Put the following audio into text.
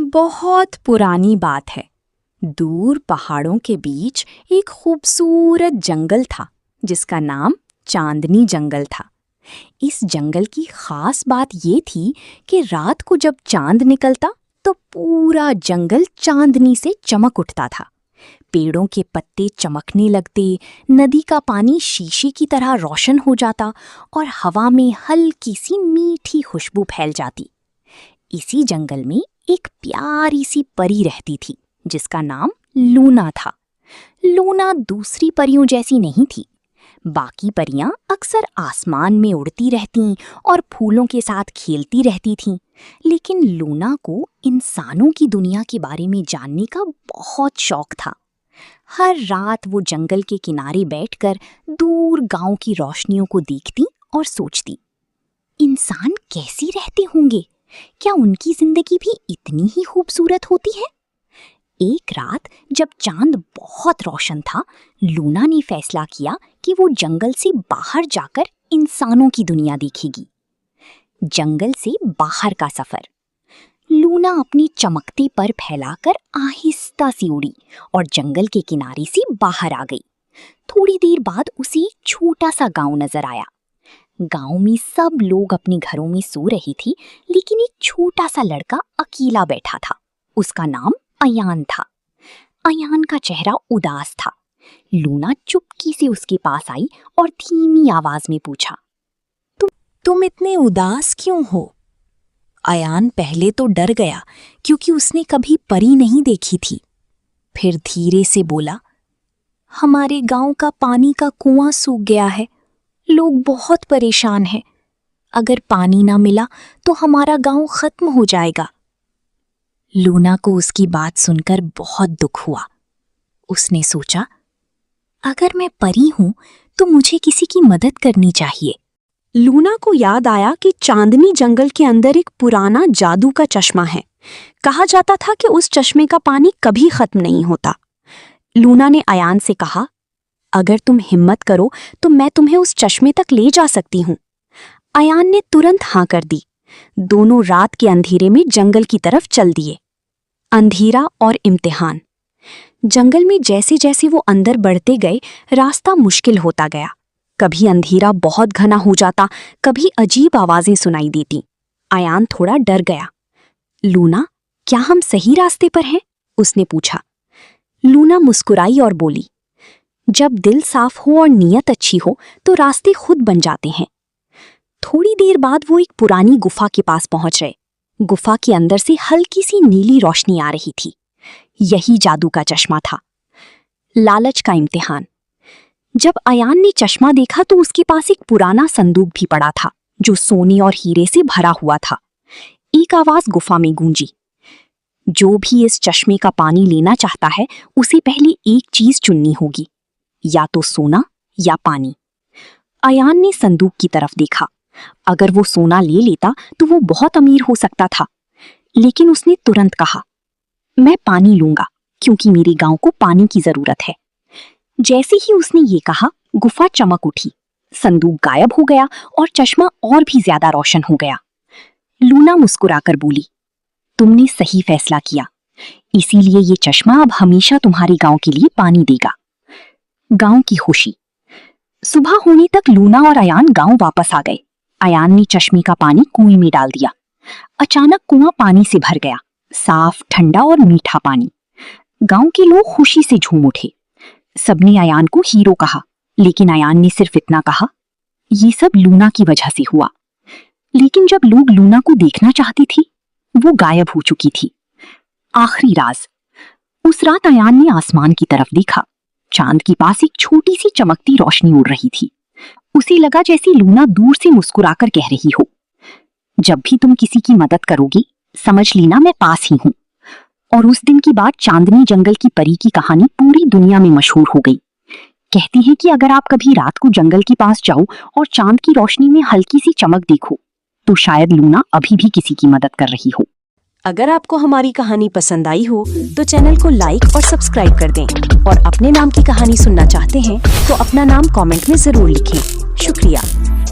बहुत पुरानी बात है। दूर पहाड़ों के बीच एक खूबसूरत जंगल था जिसका नाम चांदनी जंगल था। इस जंगल की खास बात ये थी कि रात को जब चांद निकलता तो पूरा जंगल चांदनी से चमक उठता था। पेड़ों के पत्ते चमकने लगते, नदी का पानी शीशे की तरह रोशन हो जाता और हवा में हल्की सी मीठी खुशबू फैल जाती। इसी जंगल में एक प्यारी सी परी रहती थी जिसका नाम लूना था। लूना दूसरी परियों जैसी नहीं थी। बाकी परियां अक्सर आसमान में उड़ती रहतीं और फूलों के साथ खेलती रहती थीं, लेकिन लूना को इंसानों की दुनिया के बारे में जानने का बहुत शौक था। हर रात वो जंगल के किनारे बैठकर दूर गांव की रोशनियों को देखती और सोचती, इंसान कैसे रहते होंगे? क्या उनकी जिंदगी भी इतनी ही खूबसूरत होती है? एक रात जब चांद बहुत रोशन था, लूना ने फैसला किया कि वो जंगल से बाहर जाकर इंसानों की दुनिया देखेगी। जंगल से बाहर का सफर। लूना अपनी चमकते पर फैलाकर आहिस्ता सी उड़ी और जंगल के किनारे से बाहर आ गई। थोड़ी देर बाद उसे एक छोटा सा गांव नजर आया। गांव में सब लोग अपने घरों में सो रही थी, लेकिन एक छोटा सा लड़का अकेला बैठा था। उसका नाम अयान था। अयान का चेहरा उदास था। लूना चुपके से उसके पास आई और धीमी आवाज में पूछा, तुम इतने उदास क्यों हो? अयान पहले तो डर गया क्योंकि उसने कभी परी नहीं देखी थी। फिर धीरे से बोला, हमारे गांव का पानी का कुआं सूख गया है। लोग बहुत परेशान हैं। अगर पानी ना मिला तो हमारा गांव खत्म हो जाएगा। लूना को उसकी बात सुनकर बहुत दुख हुआ। उसने सोचा, अगर मैं परी हूं तो मुझे किसी की मदद करनी चाहिए। लूना को याद आया कि चांदनी जंगल के अंदर एक पुराना जादू का चश्मा है। कहा जाता था कि उस चश्मे का पानी कभी खत्म नहीं होता। लूना ने अयान से कहा, अगर तुम हिम्मत करो तो मैं तुम्हें उस चश्मे तक ले जा सकती हूँ। अयान ने तुरंत हाँ कर दी। दोनों रात के अंधेरे में जंगल की तरफ चल दिए। अंधेरा और इम्तिहान। जंगल में जैसे जैसे वो अंदर बढ़ते गए, रास्ता मुश्किल होता गया। कभी अंधेरा बहुत घना हो जाता, कभी अजीब आवाजें सुनाई देती। अयान थोड़ा डर गया। लूना, क्या हम सही रास्ते पर हैं? उसने पूछा। लूना मुस्कुराई और बोली, जब दिल साफ हो और नीयत अच्छी हो तो रास्ते खुद बन जाते हैं। थोड़ी देर बाद वो एक पुरानी गुफा के पास पहुंच गए। गुफा के अंदर से हल्की सी नीली रोशनी आ रही थी। यही जादू का चश्मा था। लालच का इम्तिहान। जब अयान ने चश्मा देखा तो उसके पास एक पुराना संदूक भी पड़ा था जो सोने और हीरे से भरा हुआ था। एक आवाज गुफा में गूंजी, जो भी इस चश्मे का पानी लेना चाहता है उसे पहले एक चीज चुननी होगी, या तो सोना या पानी। अयान ने संदूक की तरफ देखा। अगर वो सोना ले लेता तो वो बहुत अमीर हो सकता था, लेकिन उसने तुरंत कहा, मैं पानी लूंगा क्योंकि मेरे गांव को पानी की जरूरत है। जैसे ही उसने ये कहा, गुफा चमक उठी, संदूक गायब हो गया और चश्मा और भी ज्यादा रोशन हो गया। लूना मुस्कुराकर बोली, तुमने सही फैसला किया, इसीलिए ये चश्मा अब हमेशा तुम्हारे गांव के लिए पानी देगा। गांव की खुशी। सुबह होने तक लूना और अयान गांव वापस आ गए। अयान ने चश्मे का पानी कुएं में डाल दिया। अचानक कुआं पानी से भर गया, साफ, ठंडा और मीठा पानी। गांव के लोग खुशी से झूम उठे। सबने अयान को हीरो कहा, लेकिन अयान ने सिर्फ इतना कहा, ये सब लूना की वजह से हुआ। लेकिन जब लोग लूना को देखना चाहती थी, वो गायब हो चुकी थी। आखिरी राज। उस रात अयान ने आसमान की तरफ देखा। चांद के पास एक छोटी सी चमकती रोशनी उड़ रही थी। उसे लगा जैसे लूना दूर से मुस्कुराकर कह रही हो, जब भी तुम किसी की मदद करोगी समझ लेना मैं पास ही हूं। और उस दिन की बात चांदनी जंगल की परी की कहानी पूरी दुनिया में मशहूर हो गई। कहती हैं कि अगर आप कभी रात को जंगल के पास जाओ और चांद की रोशनी में हल्की सी चमक देखो तो शायद लूना अभी भी किसी की मदद कर रही हो। अगर आपको हमारी कहानी पसंद आई हो तो चैनल को लाइक और सब्सक्राइब कर दें, और अपने नाम की कहानी सुनना चाहते हैं तो अपना नाम कमेंट में जरूर लिखें। शुक्रिया।